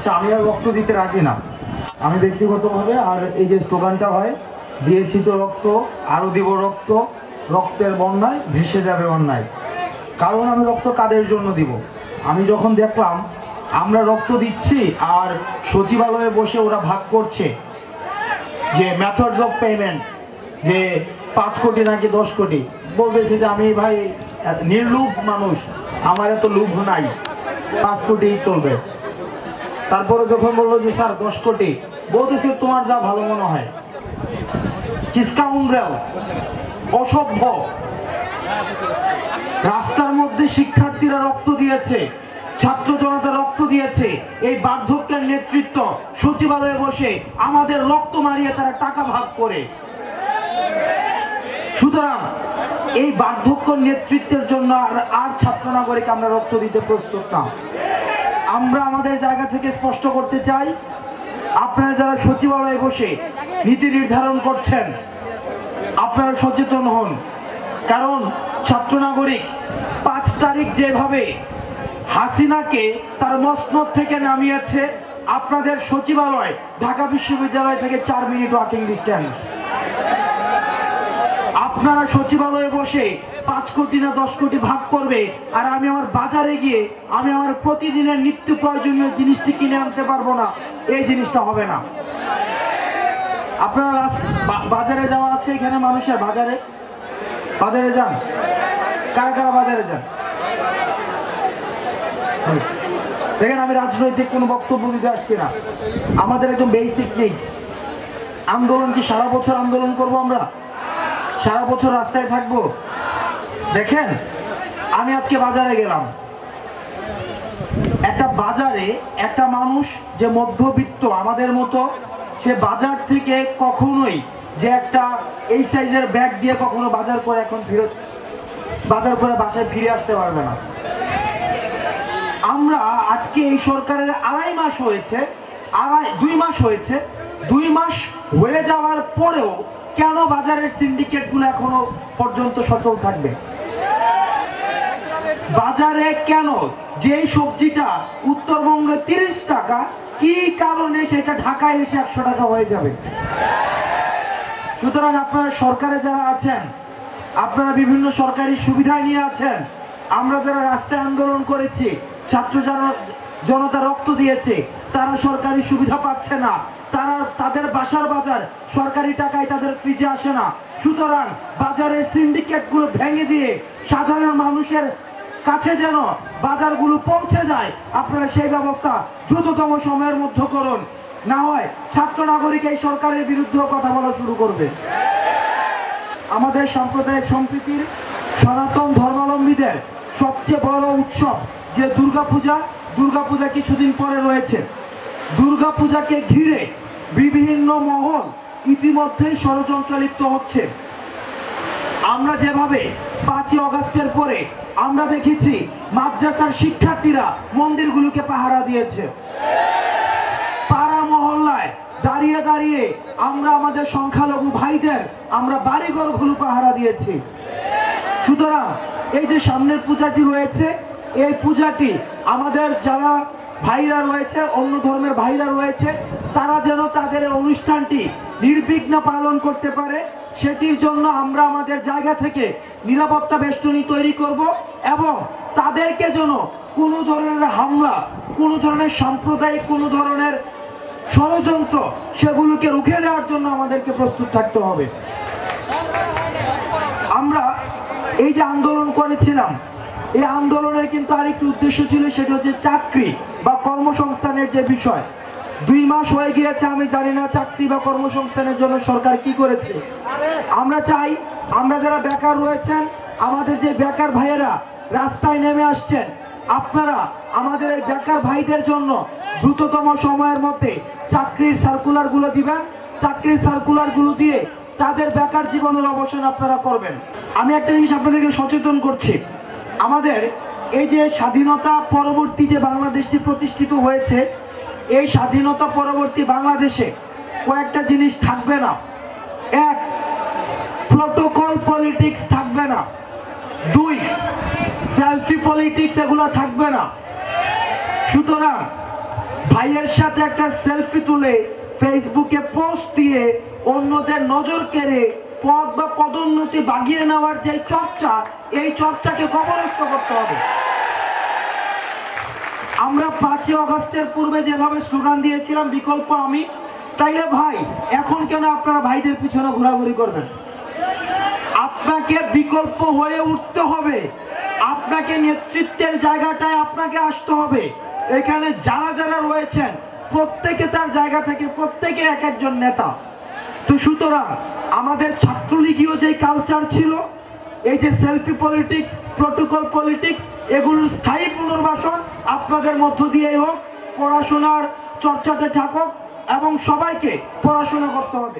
আচ্ছা, আমি আর রক্ত দিতে রাজি না। আমি ব্যক্তিগতভাবে, আর এই যে স্লোগানটা হয়, দিয়েছি তো রক্ত, আরও দিব রক্ত, রক্তের বন্যায় ভেসে যাবে অন্যায়। কারণ আমি রক্ত কাদের জন্য দিব? আমি যখন দেখলাম আমরা রক্ত দিচ্ছি আর সচিবালয়ে বসে ওরা ভাগ করছে যে মেথডস অফ পেমেন্ট, যে 5 কোটি নাকি 10 কোটি, বলতেছে যে আমি ভাই নির্লোভ মানুষ, আমার এত লোভ নাই, 5 কোটি চলবে। তারপরে যখন বললো যে স্যার 10 কোটি, বলতেছে তোমার যা ভালো মনে হয়। কিসকাউন্ড্রেল, অসভ্য। রাস্তার মধ্যে শিক্ষার্থীরা রক্ত দিয়েছে, ছাত্র জনতা রক্ত দিয়েছে, এই বার্ধক্যের নেতৃত্ব সচিবালয়ে বসে আমাদের রক্ত মারিয়ে তারা টাকা ভাগ করে। সুতরাং এই বার্ধক্য নেতৃত্বের জন্য আর ছাত্র নাগরিক আমরা রক্ত দিতে প্রস্তুত না। আমরা আমাদের জায়গা থেকে স্পষ্ট করতে চাই, আপনারা যারা সচিবালয়ে বসে নীতি নির্ধারণ করছেন, আপনারা সচেতন হন। কারণ ছাত্র নাগরিক 5 তারিখ যেভাবে হাসিনাকে তার মসনদ থেকে নামিয়েছে, আপনাদের সচিবালয় ঢাকা বিশ্ববিদ্যালয় থেকে 4 মিনিট ওয়াকিং ডিস্টেন্স। আপনারা সচিবালয়ে বসে 5 কোটি না 10 কোটি ভাগ করবে, আর আমি আমার বাজারে গিয়ে আমি আমার প্রতিদিনের নিত্য প্রয়োজনীয় জিনিসটি কিনে আনতে পারবো না, এই জিনিসটা হবে না। আপনারা বাজারে যাওয়া আছে, এখানে মানুষের বাজারে যান, কারা কারা বাজারে যান? দেখেন, আমি রাজনৈতিক কোনো বক্তব্য দিতে আসছি না, আমাদের একদম বেসিক নিড। আন্দোলন কি সারা বছর আন্দোলন করব? আমরা সারা বছর রাস্তায় থাকবো? দেখেন, আমি আজকে বাজারে গেলাম, একটা বাজারে একটা মানুষ যে মধ্যবিত্ত আমাদের মতো, সে বাজার থেকে কখনোই যে একটা এই সাইজের ব্যাগ দিয়ে কখনো বাজার করে এখন বাজার করে বাসায় ফিরে আসতে পারবে না। আমরা আজকে এই সরকারের 2.5 মাস হয়েছে, 2 মাস হয়েছে, 2 মাস হয়ে যাওয়ার পরেও কেন বাজারের সিন্ডিকেটগুলো এখনো পর্যন্ত সচল থাকবে? বাজারে কেন যেই সবজিটা উত্তরবঙ্গে 30 টাকা, কি কারণে সেটা ঢাকায় এসে 100 টাকা হয়ে যাবে? সুতরাং আপনারা সরকারে যারা আছেন, আপনারা বিভিন্ন সরকারি সুবিধা নিয়ে আছেন, আমরা যারা রাস্তায় আন্দোলন করেছি, ছাত্র জনতা রক্ত দিয়েছে, তারা সরকারি সুবিধা পাচ্ছে না, তাদের বাসার বাজার সরকারি টাকায় তাদের ফ্রিজে আসে না। সুতরাং বাজারের সিন্ডিকেটগুলো ভেঙে দিয়ে সাধারণ মানুষের কাছে যেন বাজারগুলো পৌঁছে যায়, আপনারা সেই ব্যবস্থা দ্রুততম সময়ের মধ্যে করুন। না হয় ছাত্র নাগরিক এই সরকারের বিরুদ্ধেও কথা বলা শুরু করবে। আমাদের সাম্প্রদায়িক সম্প্রীতির সনাতন ধর্মাবলম্বীদের সবচেয়ে বড় উৎসব যে দুর্গাপূজা কিছুদিন পরে রয়েছে। দুর্গাপূজাকে ঘিরে বিভিন্ন মহল ইতিমধ্যেই ষড়যন্ত্রে লিপ্ত হচ্ছে। আমরা যেভাবে 5ই অগাস্টের পরে আমরা দেখেছি মাদ্রাসার শিক্ষার্থীরা মন্দিরগুলোকে পাহারা দিয়েছে, পাড়া মহল্লায় দাঁড়িয়ে দাঁড়িয়ে আমরা আমাদের সংখ্যালঘু ভাইদের আমরা বাড়িঘরগুলো পাহারা দিয়েছি। সুতরাং এই যে সামনের পূজাটি রয়েছে, এই পূজাটি আমাদের যারা ভাইরা রয়েছে, অন্য ধর্মের ভাইরা রয়েছে, তারা যেন তাদের অনুষ্ঠানটি নির্বিঘ্ন পালন করতে পারে, সেটির জন্য আমরা আমাদের জায়গা থেকে নিরাপত্তা বেষ্টনী তৈরি করব এবং তাদেরকে যেন কোনো ধরনের হামলা, কোনো ধরনের সাম্প্রদায়িক কোনো ধরনের ষড়যন্ত্র, সেগুলোকে রুখে দেওয়ার জন্য আমাদেরকে প্রস্তুত থাকতে হবে। আমরা এই যে আন্দোলন করেছিলাম, এই আন্দোলনের কিন্তু আরেকটি উদ্দেশ্য ছিল, সেটা হচ্ছে চাকরি বা কর্মসংস্থানের যে বিষয়। 2 মাস হয়ে গিয়েছে, আমি জানি না চাকরি বা কর্মসংস্থানের জন্য সরকার কি করেছে। আমরা চাই, আমরা যারা বেকার রয়েছেন, আমাদের যে বেকার ভাইয়েরা রাস্তায় নেমে আসছেন, আপনারা আমাদের এই বেকার ভাইদের জন্য দ্রুততম সময়ের মধ্যে চাকরির সার্কুলারগুলো দিবেন। চাকরির সার্কুলারগুলো দিয়ে তাদের বেকার জীবনের অবসান আপনারা করবেন। আমি একটা জিনিস আপনাদেরকে সচেতন করছি, আমাদের এই যে স্বাধীনতা পরবর্তী যে বাংলাদেশটি প্রতিষ্ঠিত হয়েছে, এই স্বাধীনতা পরবর্তী বাংলাদেশে কয়েকটা জিনিস থাকবে না। 1, প্রোটোকল পলিটিক্স থাকবে না। 2, সেলফি পলিটিক্স, এগুলো থাকবে না। সুতরাং ভাইয়ের সাথে একটা সেলফি তুলে ফেসবুকে পোস্ট দিয়ে অন্যদের নজর কেড়ে পদ বা পদোন্নতি বাগিয়ে নেওয়ার যে চর্চা, এই চর্চাকে কবরস্থ করতে হবে। আমরা 5ই আগস্টের পূর্বে যেভাবে স্লোগান দিয়েছিলাম বিকল্প আমি, তাইলে ভাই এখন কেন আপনারা ভাইদের পিছনে ঘোরাঘুরি করবেন? আপনাকে বিকল্প হয়ে উঠতে হবে, আপনাকে নেতৃত্বের জায়গাটায় আপনাকে আসতে হবে। এখানে যারা যারা রয়েছেন প্রত্যেকে তার জায়গা থেকে প্রত্যেকে এক একজন নেতা। তো সুতরাং আমাদের ছাত্রলীগীয় যে কালচার ছিল, এই যে সেলফি পলিটিক্স, প্রটোকল পলিটিক্স, এগুলোর স্থায়ী পুনর্বাসন আপনাদের মধ্য দিয়েই হোক। পড়াশোনার চর্চাটা থাকুক এবং সবাইকে পড়াশোনা করতে হবে।